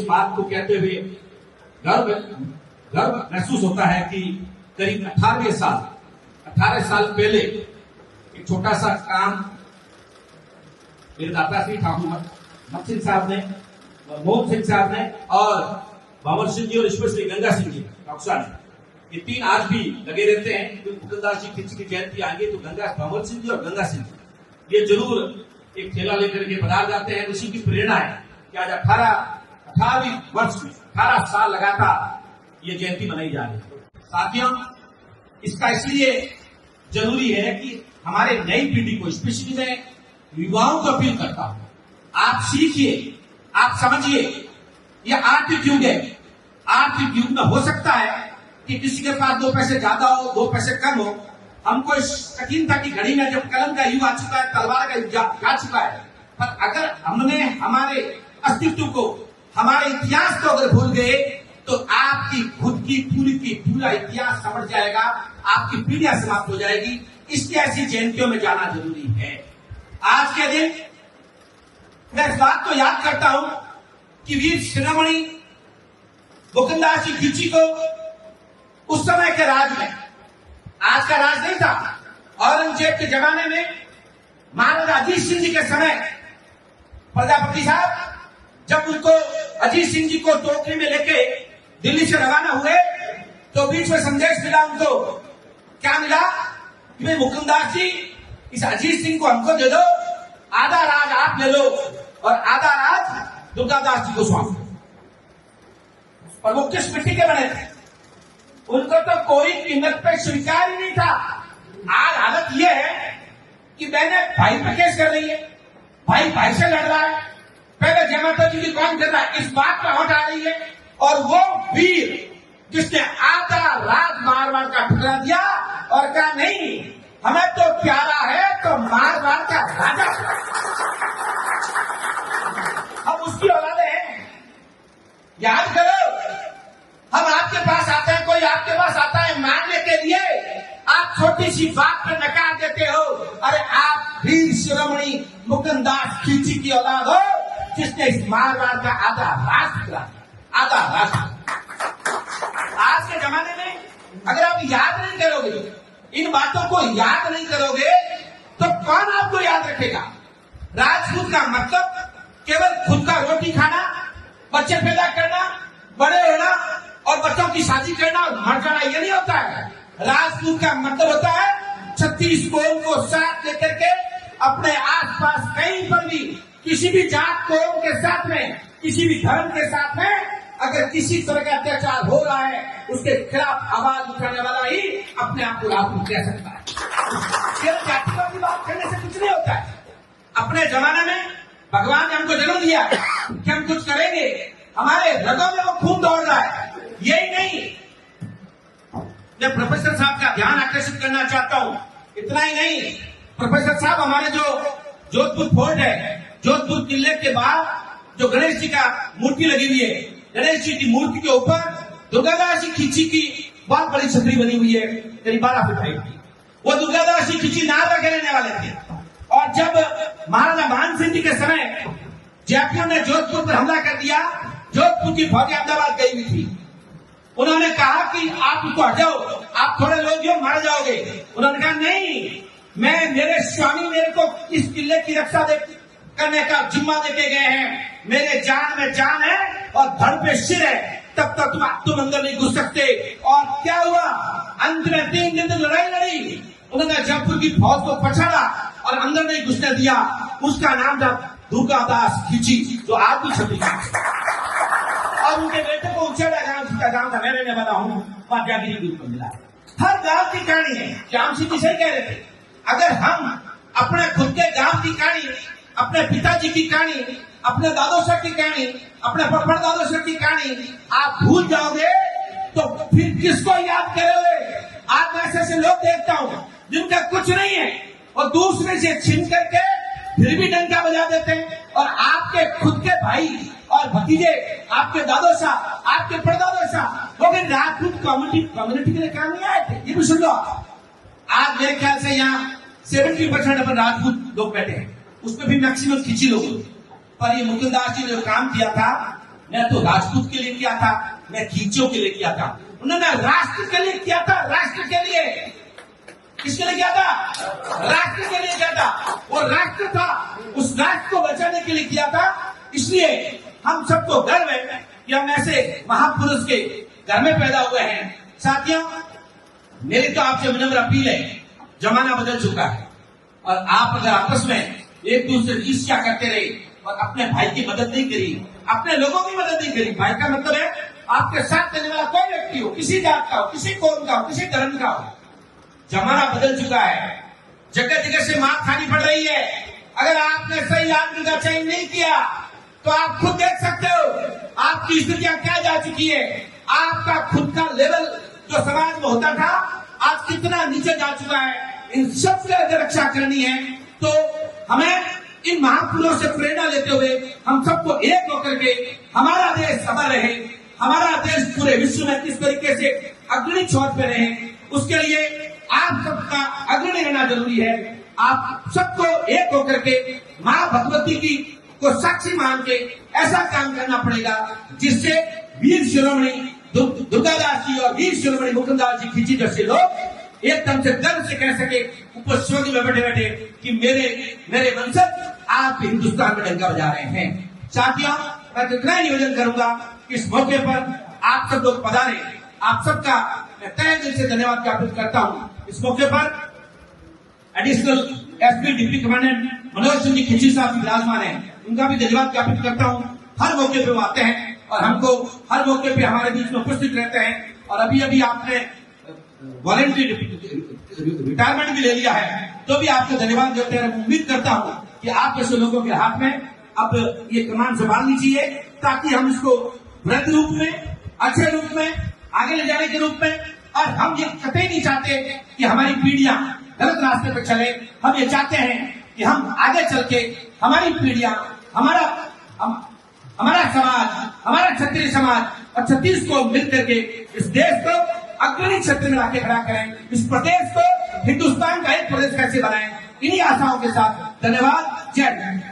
बात को कहते हुए गर्व महसूस होता है कि करीब 18 साल पहले एक छोटा सा काम मेरे दादाश्री ठाकुर मत सिंह साहब ने, मोहन सिंह साहब ने और बाबर सिंह जी और ईश्वर श्री गंगा सिंह जी डॉक्टर ने, ये तीन आज भी लगे रहते हैं। तो मुकुंदास जी खिंची की जयंती आएगी तो बाबर सिंह जी और गंगा सिंह जी ये जरूर एक थैला लेकर के पधार जाते हैं। उसी की प्रेरणा है कि आज 18वीं वर्ष में 18 साल लगातार ये जयंती मनाई जा रही है। साथियों, इसका इसलिए जरूरी है कि हमारे नई पीढ़ी को, स्पेशली मैं युवाओं को अपील करता हूं, आप सीखिए, आप समझिए, ये आर्थिक युग है। आर्थिक युग में हो सकता है कि किसी के पास 2 पैसे ज्यादा हो, 2 पैसे कम हो। हमको इस कठिनता की घड़ी में जब कलम का युग आ चुका है, तलवार का युग जा चुका है, पर अगर हमने हमारे अस्तित्व को, हमारे इतिहास को अगर भूल गए तो आपकी खुद की पूरा इतिहास समझ जाएगा, आपकी पीढ़ियां समाप्त हो जाएगी। इसलिए ऐसी जयंतियों में जाना जरूरी है। आज के दिन मैं इस बात को याद करता हूं कि वीर शिरोमणि मुकुंदास जी खिची को उस समय के राज में, आज का राज नहीं था, औरंगजेब के जमाने में महाराजा अजीत सिंह जी के समय प्रजापति साहब जब उनको, अजीत सिंह जी को टोकरी में लेके दिल्ली से रवाना हुए तो बीच में संदेश मिला उनको। क्या मिला कि भाई मुकुंदास जी, इस अजीत सिंह को हमको दे दो, आधा राज आप ले लो और आधा राज दुर्गादास जी को सौंप दो। और वो किस मिट्टी के बने थे? उनको तो कोई कीमत पे स्वीकार ही नहीं था। आज हालत यह है कि मैंने भाई पे केस कर रही है, भाई से लड़ रहा है, पहले जमाता जी की कौन कर रहा है, इस बात पर हट आ रही है। और वो वीर जिसने आधा राज मारवाड़ का ठुकरा दिया और कहा नहीं, हमें तो प्यारा है तो मारवाड़ का राजा। हम उसकी औलादे हैं। याद करो, हम आपके पास आते हैं, कोई आपके पास आता है मारने के लिए, आप छोटी सी बात पर नकार देते हो। अरे आप वीर शिरोमणि मुकुंदास खिची की औलाद हो, जिसने इस मारवाड़ का आधा राष्ट्र ठुकरा, आधा राष्ट्र। आज के जमाने में अगर आप याद नहीं करोगे, इन बातों को याद नहीं करोगे, तो कौन आपको याद रखेगा? राजपूत का मतलब केवल खुद का रोटी खाना, बच्चे पैदा करना, बड़े होना और बच्चों की शादी करना और मर जाना, ये नहीं होता है। राजपूत का मतलब होता है 36 कौम को साथ लेकर के अपने आसपास कहीं पर भी किसी भी जात कौम के साथ में, किसी भी धर्म के साथ में अगर किसी तरह का अत्याचार हो रहा है, उसके खिलाफ आवाज उठाने वाला ही अपने आप को राजपूत कह सकता है। केवल जातिवाद की बात करने से कुछ नहीं होता है। अपने जमाने में भगवान ने हमको जन्म दिया कि हम कुछ करेंगे, हमारे रगों में वो खून दौड़ रहा है। यही नहीं, मैं प्रोफेसर साहब का ध्यान आकर्षित करना चाहता हूं। इतना ही नहीं, प्रोफेसर साहब हमारे जो जोधपुर फोर्ट है, जोधपुर किले के बाद जो गणेश जी का मूर्ति लगी हुई है, गणेश जी की मूर्ति के ऊपर दुर्गादास जी खिची की बहुत बड़ी छतरी बनी हुई है, करीब 12 फीट हाइट की। वो दुर्गादास जी खिची नारवा के रहने वाले थे। और जब महाराजा मान सिंह जी के समय जयपुर ने जोधपुर पर हमला कर दिया, जोधपुर की फौज अहमदाबाद गई हुई थी। उन्होंने कहा कि आप उसको हटाओ, आप थोड़े लोग हो, मारे जाओगे। उन्होंने कहा नहीं, मेरे स्वामी मेरे को इस किले की रक्षा करने का जिम्मा देके गए हैं। मेरे जान में जान है और धड़ पे सिर है, तब तक तुम अंदर नहीं घुस सकते। और क्या हुआ? अंत में 3 दिन तक लड़ाई लड़ी। उन्होंने जयपुर की फौज को पछाड़ा और अंदर नहीं घुसने दिया। उसका नाम था दुर्गादास खिची, जो आज भी छत्तीसगढ़। और उनके बेटे को उचेड़ा गांव था, मैं रहने वाला हूँ, वहां जागिरी दूर को मिला। हर गांव की कहानी है। श्याम सिंह जी सही कह रहे थे, अगर हम अपने खुद के गांव की कहानी, अपने पिताजी की कहानी, अपने दादो सर की कहानी, अपने पपड़ दादो सर की कहानी आप भूल जाओगे तो फिर किसको याद करोगे? आज मैं ऐसे लोग देखता हूँ जिनका कुछ नहीं है और दूसरे से छीन करके फिर भी डंका बजा देते हैं। और आपके खुद के भाई और भतीजे, आपके दादो साहब, आपके परदादो साहब, वो भी राजपूत कम्युनिटी के लिए काम नहीं आए थे। ये भी सुन लो। आज मेरे ख्याल से यहाँ 70% अपन राजपूत लोग बैठे हैं, उसमें भी मैक्सिमम खिची लोग। पर ये मुकुंदास जी ने जो काम किया था, मैं तो राजपूत के लिए किया था, मैं खींचों के लिए किया था। उन्होंने राष्ट्र के लिए किया था, राष्ट्र के लिए। किसके लिए किया था? राष्ट्र के लिए किया था। वो राष्ट्र था, उस राष्ट्र को बचाने के लिए किया था। इसलिए हम सबको गर्व है कि हम ऐसे महापुरुष के घर में पैदा हुए हैं। साथियों, मेरी तो आपसे विनम्र अपील है, जमाना बदल चुका है और आप अगर आपस में एक दूसरे की ईर्ष्या करते रहे और अपने भाई की मदद नहीं करी, अपने लोगों की मदद नहीं करी, भाई का मतलब है आपके साथ रहने वाला कोई व्यक्ति हो, किसी जात का हो, किसी कौम का हो, किसी धर्म का हो। जमाना बदल चुका है, जगह जगह से मार खानी पड़ रही है। अगर आपने सही आदमी का चयन नहीं किया तो आप खुद देख सकते हो आपकी स्थितियां क्या जा चुकी है। आपका खुद का लेवल जो समाज में होता था आज कितना नीचे जा चुका है। इन सब से अगर रक्षा करनी है तो हमें इन महापुरुषों से प्रेरणा लेते हुए हम सबको एक होकर के हमारा देश अमर रहे, हमारा देश पूरे विश्व में किस तरीके से अग्रणी छोर पे रहे, उसके लिए आप सबका अग्रणी रहना जरूरी है। आप सबको एक होकर के माँ भगवती की को साक्षी मान के ऐसा काम करना पड़ेगा जिससे वीर शिरोमणि दुर्गादास जी और वीर शिरोमणि मुकुंदास जी खींची जैसे लोग एकदम से गर्व से कह सके ऊपर स्वर्ग में बैठे बैठे कि मेरे वंशज आप हिंदुस्तान में डंका बजा रहे हैं। साथियों, मैं इतना ही निवेदन करूंगा कि इस मौके पर आप सब लोग पधारे। आप सबका मैं तहे दिल से धन्यवाद ज्ञापित करता हूँ। इस मौके पर additional SP deputy commandant Manoj Singh ji Khichi साहब विराजमान है, उनका भी धन्यवाद ज्ञापित करता हूँ। हर मौके पे वो आते हैं और हमको हर मौके पे हमारे बीच में उपस्थित रहते हैं। और अभी अभी आपने वॉलंटरी रिटायरमेंट भी ले लिया है, तो भी आपको धन्यवाद देते हैं। उम्मीद करता हूँ कि आप जैसे लोगों के हाथ में अब ये कमान संभालनी चाहिए ताकि हम इसको वृद्ध रूप में, अच्छे रूप में आगे ले जाने के रूप में, और हम ये कतई नहीं चाहते कि हमारी पीढ़ियां गलत रास्ते पर चले। हम ये चाहते हैं कि हम आगे चल के हमारी पीढ़ियां, हमारा समाज, हमारा क्षत्रिय समाज और छत्तीस को मिलकर के इस देश को अग्रणी क्षेत्र में लाके खड़ा करें, इस प्रदेश को हिंदुस्तान का एक प्रदेश कैसे बनाएं। इन्हीं आशाओं के साथ धन्यवाद। जय हिंद।